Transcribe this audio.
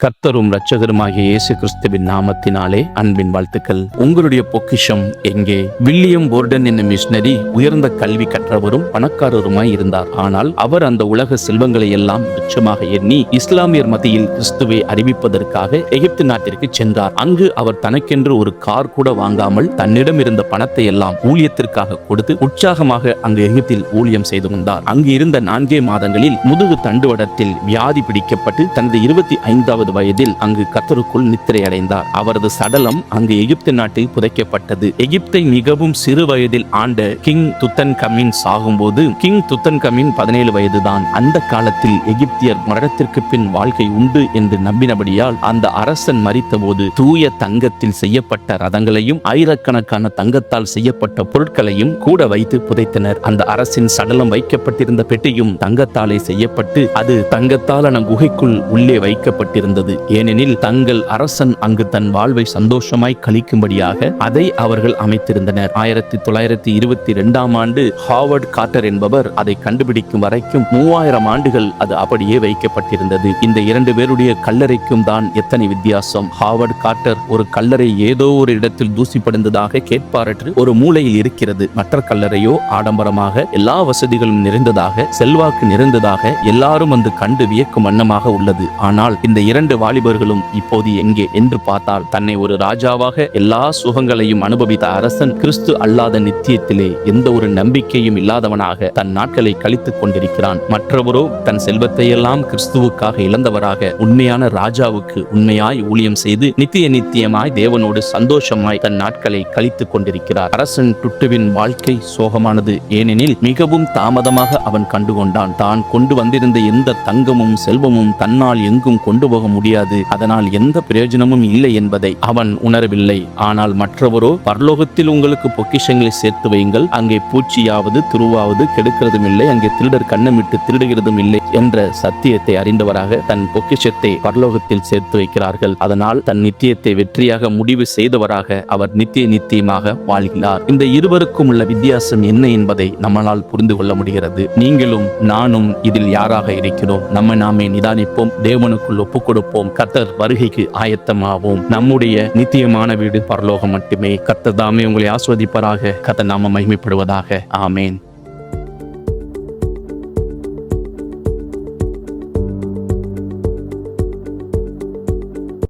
கர்த்தரும் இரட்சகருமாகிய இயேசு கிறிஸ்துவின் நாமத்தினாலே அன்பின் வாழ்த்துக்கள். உங்களுடைய பொக்கிஷம் எங்கே? வில்லியம் போர்டன் என்னும் மிஷனரி உயர்ந்த கல்வி கற்றவரும் பணக்காரருமாய் இருந்தார். ஆனால் அவர் அந்த உலக செல்வங்களை எல்லாம் துச்சமாக எண்ணி இஸ்லாமியர் மத்தியில் கிறிஸ்துவை அறிவிப்பதற்காக எகிப்து நாட்டிற்கு சென்றார். அங்கு அவர் தனக்கென்று ஒரு கார் கூட வாங்காமல் தன்னிடம் இருந்த பணத்தை எல்லாம் ஊழியத்திற்காக கொடுத்து உற்சாகமாக அங்கு எகிப்தில் ஊழியம் செய்து வந்தார். அங்கு இருந்த 4 மாதங்களில் முதுகு தண்டுவடத்தில் வியாதி பிடிக்கப்பட்டு தனது 25வது வயதில் அங்கு கர்த்தருக்குள் நித்திரை அடைந்தார். அவரது சடலம் அங்கு எகிப்து நாட்டில் புதைக்கப்பட்டது. எகிப்தை மிகவும் சிறு வயதில் ஆண்ட கிங் துத்தன் கமீன் சாகும்போது கிங் துத்தன் கமீன் 17 வயதுதான். அந்த காலத்தில் எகிப்தியர் மரணத்திற்கு பின் வாழ்க்கை உண்டு என்று நம்பினபடியால் அந்த அரசன் மரித்தபோது தூய தங்கத்தில் செய்யப்பட்ட ரதங்களையும் ஆயிரக்கணக்கான தங்கத்தால் செய்யப்பட்ட பொருட்களையும் கூட வைத்து புதைத்தனர். அந்த அரசின் சடலம் வைக்கப்பட்டிருந்த பெட்டியும் தங்கத்தாலே செய்யப்பட்டு அது தங்கத்தாலான குகைக்குள் உள்ளே வைக்கப்பட்டிருந்தது. ஏனெனில் தங்கள் அரசன் அங்கு தன் வாழ்வை சந்தோஷமாய் கழிக்கும்படியாக அதை அவர்கள் அமைத்திருந்தனர். 1922ஆம் ஆண்டு ஹாவர்ட் கார்ட்டர் என்பவர் அதை கண்டுபிடிக்கும் வரைக்கும் 3000 ஆண்டுகள் அது அப்படியே வைக்கப்பட்டிருந்தது. இந்த 2 பேருடைய கல்லறைக்கும் தான் எத்தனை வித்தியாசம்! ஹாவர்ட் கார்ட்டர் ஒரு கல்லறை ஏதோ ஒரு இடத்தில் தூசிப்படைந்ததாக கேட்பாரற்று ஒரு மூலையில் இருக்கிறது. மற்ற கல்லறையோ ஆடம்பரமாக எல்லா வசதிகளும் நிறைந்ததாக செல்வாக்கு நிறைந்ததாக எல்லாரும் வந்து கண்டு வியக்கும் வண்ணமாக உள்ளது. ஆனால் இந்த 2 வாலிபர்களும் இப்போது எங்கே என்று பார்த்தால் தன்னை ஒரு ராஜாவாக எல்லா சுகங்களையும் அனுபவித்த அரசன் கிறிஸ்து அல்லாத நித்தியத்திலே எந்த ஒரு நம்பிக்கையும் இல்லாதவனாக தன் நாட்களை கழித்துக் கொண்டிருக்கிறான். மற்றவரோ தன் செல்வத்தை எல்லாம் கிறிஸ்துவுக்காக இழந்தவராக உண்மையான ராஜாவுக்கு உண்மையாய் ஊழியம் செய்து நித்தியமாய் தேவனோடு சந்தோஷமாய் தன் நாட்களை கழித்துக் கொண்டிருக்கிறார். அரசன் டுட்டுவின் வாழ்க்கை சோகமானது. ஏனெனில் மிகவும் தாமதமாக அவன் கண்டுகொண்டான். தான் கொண்டு வந்திருந்த எந்த தங்கமும் செல்வமும் தன்னால் எங்கும் கொண்டு போக முடியாது, அதனால் எந்த பிரயோஜனமும் இல்லை என்பதை அவன் உணரவில்லை. ஆனால் மற்றவரோ பரலோகத்தில் உங்களுக்கு பொக்கிஷங்களை சேர்த்து வையுங்கள், அங்கே பூச்சியாவது துருவாவது கெடுக்கிறதும் இல்லை, அங்கே திருடர் கண்ணமிட்டு திருடுகிறதும் இல்லை என்ற சத்தியத்தை அறிந்தவராக தன் பொக்கிஷத்தை பரலோகத்தில் சேர்த்து வைக்கிறார்கள். அதனால் தன் நித்தியத்தை வெற்றியாக முடிவு செய்தவராக அவர் நித்தியமாக வாழ்கிறார். இந்த இருவருக்கும் உள்ள வித்தியாசம் என்ன என்பதை நம்மளால் புரிந்து கொள்ள முடிகிறது. நீங்களும் நானும் இதில் யாராக இருக்கிறோம்? நம்மை நாமே நிதானிப்போம், தேவனுக்குள் ஒப்புக் கொடுப்போம், கர்த்தர் வருகைக்கு ஆயத்தமாவோம். நம்முடைய நித்தியமான வீடு பரலோகம் மட்டுமே. கர்த்தர் தாமே உங்களை ஆஸ்வதிப்பாராக. கர்த்தர் நாம மகிமைப்படுவதாக. ஆமேன்.